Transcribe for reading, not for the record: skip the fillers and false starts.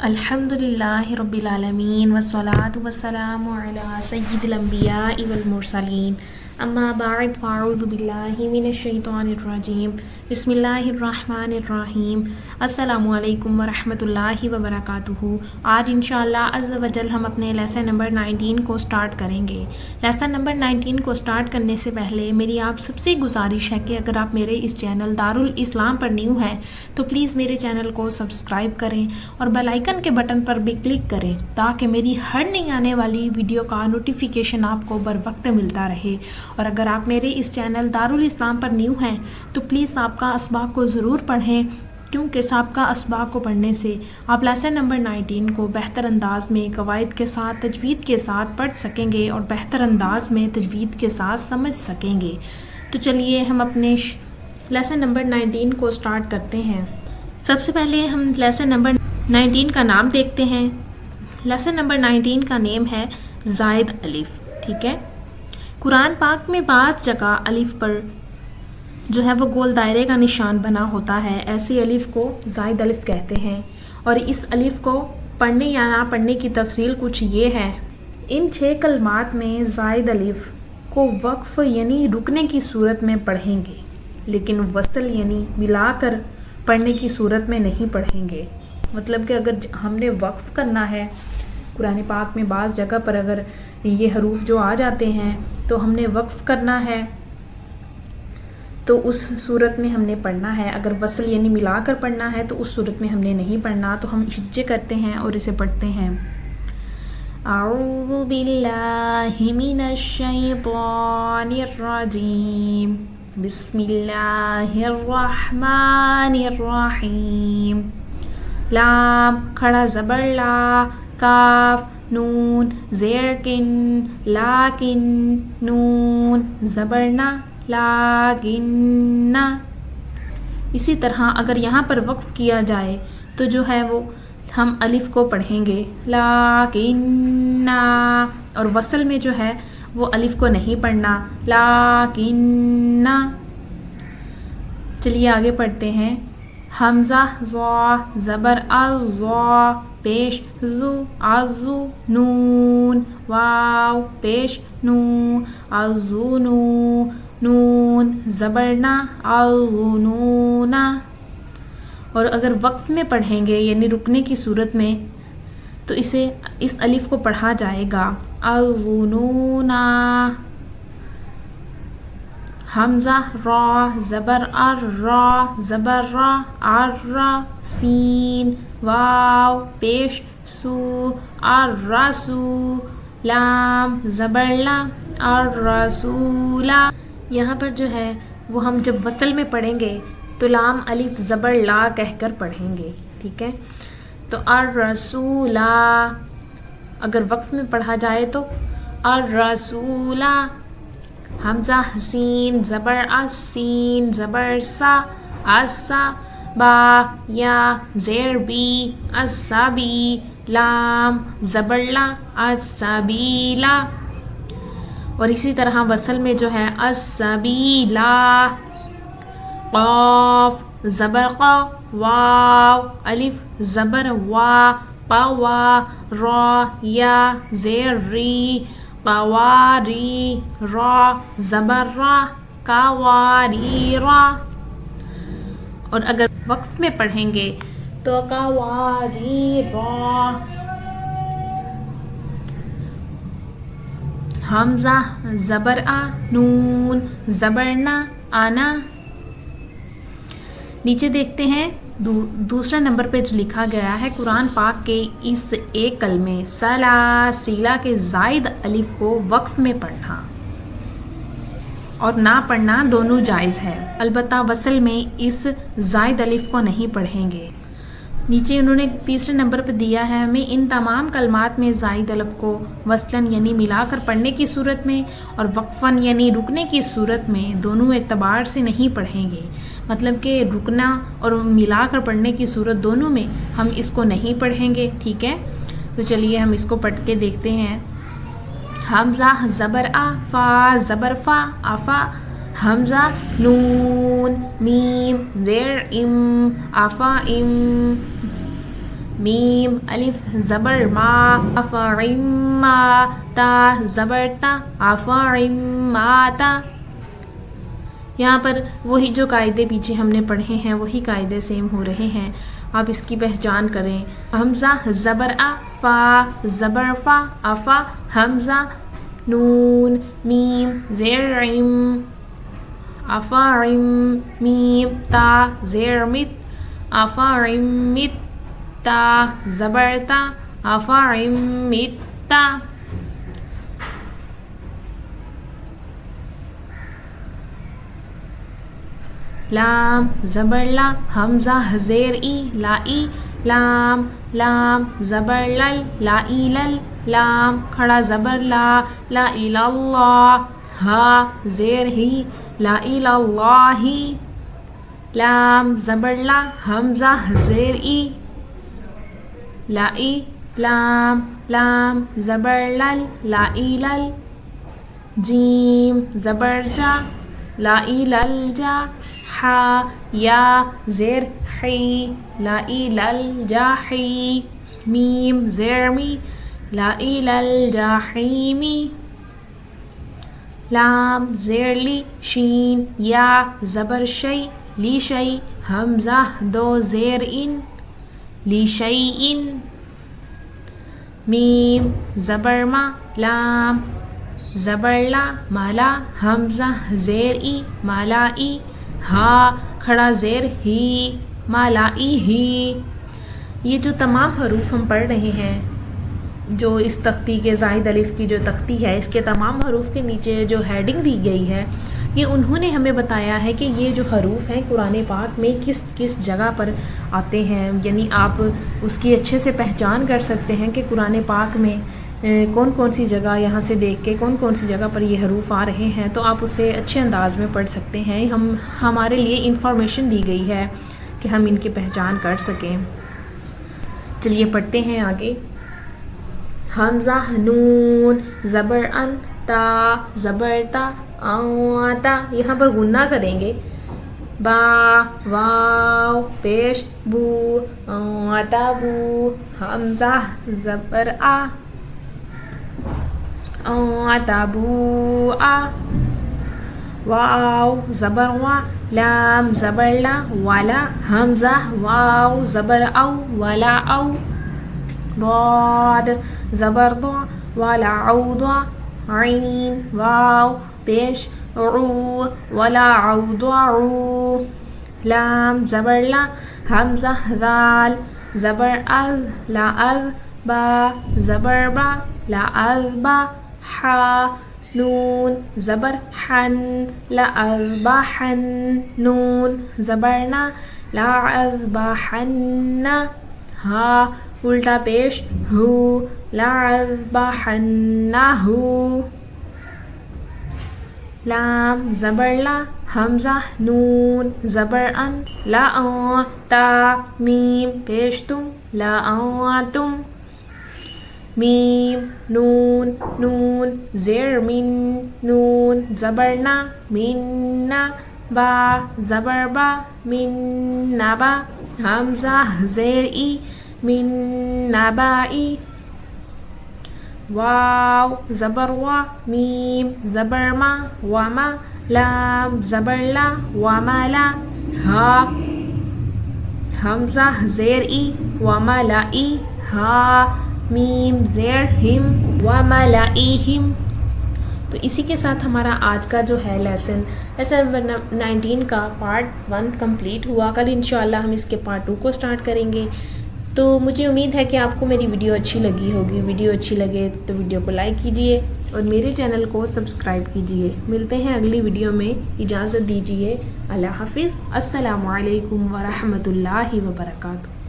الحمدللہ رب العالمین والصلاة والسلام علی سید الانبیاء والمرسلین اما بعد فاعوذ باللہ من الشیطان الرجیم بسم اللہ الرحمن الرحیم السلام علیکم ورحمۃ اللہ وبرکاتہ۔ آج انشاءاللہ عز و جل ہم اپنے لیسن نمبر 19 کو سٹارٹ کریں گے۔ لیسن نمبر 19 کو سٹارٹ کرنے سے پہلے میری آپ سب سے گزارش ہے کہ اگر آپ میرے اس چینل دارالاسلام پر نیو ہیں تو پلیز میرے چینل کو سبسکرائب کریں اور بیل آئیکن کے بٹن پر بھی کلک کریں تاکہ میری ہر نئی آنے والی ویڈیو کا نوٹیفیکیشن آپ کو بر وقت ملتا رہے۔ اور اگر آپ میرے اس چینل دارالاسلام پر نیو ہیں تو پلیز سابقہ اسباق کو ضرور پڑھیں، کیونکہ سابقہ اسباق کو پڑھنے سے آپ لیسن نمبر 19 کو بہتر انداز میں قواعد کے ساتھ تجوید کے ساتھ پڑھ سکیں گے اور بہتر انداز میں تجوید کے ساتھ سمجھ سکیں گے۔ تو چلیے ہم اپنے لیسن نمبر 19 کو سٹارٹ کرتے ہیں۔ سب سے پہلے ہم لیسن نمبر 19 کا نام دیکھتے ہیں۔ لیسن نمبر 19 کا نیم ہے زائد الف، ٹھیک ہے۔ قرآن پاک میں بعض جگہ الف پر جو ہے وہ گول دائرے کا نشان بنا ہوتا ہے، ایسی الف کو زائد الف کہتے ہیں۔ اور اس الف کو پڑھنے یا نہ پڑھنے کی تفصیل کچھ یہ ہے۔ ان 6 کلمات میں زائد الف کو وقف یعنی رکنے کی صورت میں پڑھیں گے، لیکن وصل یعنی ملا کر پڑھنے کی صورت میں نہیں پڑھیں گے۔ مطلب کہ اگر ہم نے وقف کرنا ہے، قرآن پاک میں بعض جگہ پر اگر یہ حروف جو آ جاتے ہیں تو ہم نے وقف کرنا ہے تو اس صورت میں ہم نے پڑھنا ہے۔ اگر وصل یعنی ملا کر پڑھنا ہے تو اس صورت میں ہم نے نہیں پڑھنا، تو ہم ہجے کرتے ہیں اور اسے پڑھتے ہیں۔ اعوذ باللہ من الشیطان الرجیم بسم اللہ الرحمن الرحیم۔ لام کھڑا زبر لا، کاف نون زیر کن لاکن نون زبر نا لاکن۔ اسی طرح اگر یہاں پر وقف کیا جائے تو جو ہے وہ ہم الف کو پڑھیں گے لاکن، اور وصل میں جو ہے وہ الف کو نہیں پڑھنا لاکن۔ چلیے آگے پڑھتے ہیں۔ حمزہ ضا زبر ضا پیش زو ازو نون واو پیش نو ازو نو نون زبر نا ازنون۔ اور اگر وقف میں پڑھیں گے یعنی رکنے کی صورت میں تو اسے اس الف کو پڑھا جائے گا ازنون۔ حمزہ را زبر ار را زبر را ار سین واو پیش سو الرسو لام زبر لا الرسولا۔ یہاں پر جو ہے وہ ہم جب وصل میں پڑھیں گے تو لام الف زبر لا کہہ کر پڑھیں گے، ٹھیک ہے۔ تو الرسولا، اگر وقف میں پڑھا جائے تو الرسولا۔ حمزہ سین زبر السین زبر سا اسا با یا زیر بی السبی لام زبر لا السبیلا۔ اور اسی طرح وصل میں جو ہے السبیلا، قاف زبر قا واو الف زبر وا قوا را یا زیر ری قواری را زبر را قواری را۔ اور اگر وقف میں پڑھیں گے تو قواری را۔ حمزہ زبر آ نون زبر نا آنا۔ نیچے دیکھتے ہیں دوسرے نمبر پہ جو لکھا گیا ہے قرآن پاک کے اس ایک کلمے سلاسلہ کے زائد الف کو وقف میں پڑھنا اور نہ پڑھنا دونوں جائز ہے، البتہ وصل میں اس زائد الف کو نہیں پڑھیں گے۔ نیچے انہوں نے تیسرے نمبر پہ دیا ہے ہمیں ان تمام کلمات میں زائد الف کو وصلاً یعنی ملا کر پڑھنے کی صورت میں اور وقفاً یعنی رکنے کی صورت میں دونوں اعتبار سے نہیں پڑھیں گے۔ مطلب کہ رکنا اور ملا کر پڑھنے کی صورت دونوں میں ہم اس کو نہیں پڑھیں گے، ٹھیک ہے۔ تو چلیے ہم اس کو پڑھ کے دیکھتے ہیں۔ حمزہ زبر آ فا زبر فا افا حمزہ نون میم زیر ام افا ام میم الف زبر ما افعما تا زبر تا افعماتا. یہاں پر وہی جو قاعدے پیچھے ہم نے پڑھے ہیں وہی قاعدے سیم ہو رہے ہیں. آپ اس کی پہچان کریں. حمزہ زبر آ فا زبر فا افا حمزہ نون میم زیر عم افعم میم تا زیر مت افعمت تا زبر تا افعمت تا. لام زبر لا حمزہ زیر ای لا ای لام لام زبر لل لا ای لل لام کھڑا زبر لا لا الا اللہ ہا زیر ہی لا الا اللہ لام زبر لا حمزہ زیر ای لا ای لام لام زبر لل لا ای لل جیم زبر جا لا ای لل جا حا یا زیر حی لا ای لل جاحی میم زیر می لا ای لل جاحیمی لام زیر لی شین یا زبر شی لی شی حمزہ دو زیر ان لی شی ان میم زبر ما لام زبر لا مالا حمزہ زیر ای مالا ای ہا کھڑا زیر ہی مالائی ہی. یہ جو تمام حروف ہم پڑھ رہے ہیں جو اس تختی کے زائد الف کی جو تختی ہے اس کے تمام حروف کے نیچے جو ہیڈنگ دی گئی ہے یہ انہوں نے ہمیں بتایا ہے کہ یہ جو حروف ہیں قرآن پاک میں کس کس جگہ پر آتے ہیں. یعنی آپ اس کی اچھے سے پہچان کر سکتے ہیں کہ قرآن پاک میں کون کون سی جگہ یہاں سے دیکھ کے کون کون سی جگہ پر یہ حروف آ رہے ہیں تو آپ اسے اچھے انداز میں پڑھ سکتے ہیں. ہمارے لیے انفارمیشن دی گئی ہے کہ ہم ان کی پہچان کر سکیں. چلیے پڑھتے ہیں آگے. حمزہ نون زبر ان تا زبر تا آتا یہاں پر غنہ کریں گے. با واو پیش بو آتا بو حمزہ زبر آ آتابو آ واو زبر وا لام زبر لا والا حمزہ واو زبر او والا او ضاد زبر ضا والا او ضا عین واو پیش عو والا او ضا عو لام زبر لا حمزہ ذال زبر از لا از با زبر با لا از با حا نون زبر حن لا أذبحن نون زبرنا لا أذبحن ہا الٹا پیش ہو لا أذبحنه لام زبر لا حمزہ نون زبر ان لا تا میم پیش تم لا تم میم نون نون زیر من نون زبرنا من با زبر با من نبا حمزہ زیر ای من نبائی واو زبر وا میم زبر ما وما لام زبر لا وما لا ہا حمزہ زیر ای وما لا ای ہا میم زیر ہم وملائہم. تو اسی کے ساتھ ہمارا آج کا جو ہے لیسن 19 کا پارٹ 1 کمپلیٹ ہوا. کل انشاءاللہ ہم اس کے پارٹ 2 کو سٹارٹ کریں گے. تو مجھے امید ہے کہ آپ کو میری ویڈیو اچھی لگی ہوگی. ویڈیو اچھی لگے تو ویڈیو کو لائک کیجئے اور میرے چینل کو سبسکرائب کیجئے. ملتے ہیں اگلی ویڈیو میں. اجازت دیجئے. اللہ حافظ. السلام علیکم ورحمۃ اللہ وبرکاتہ.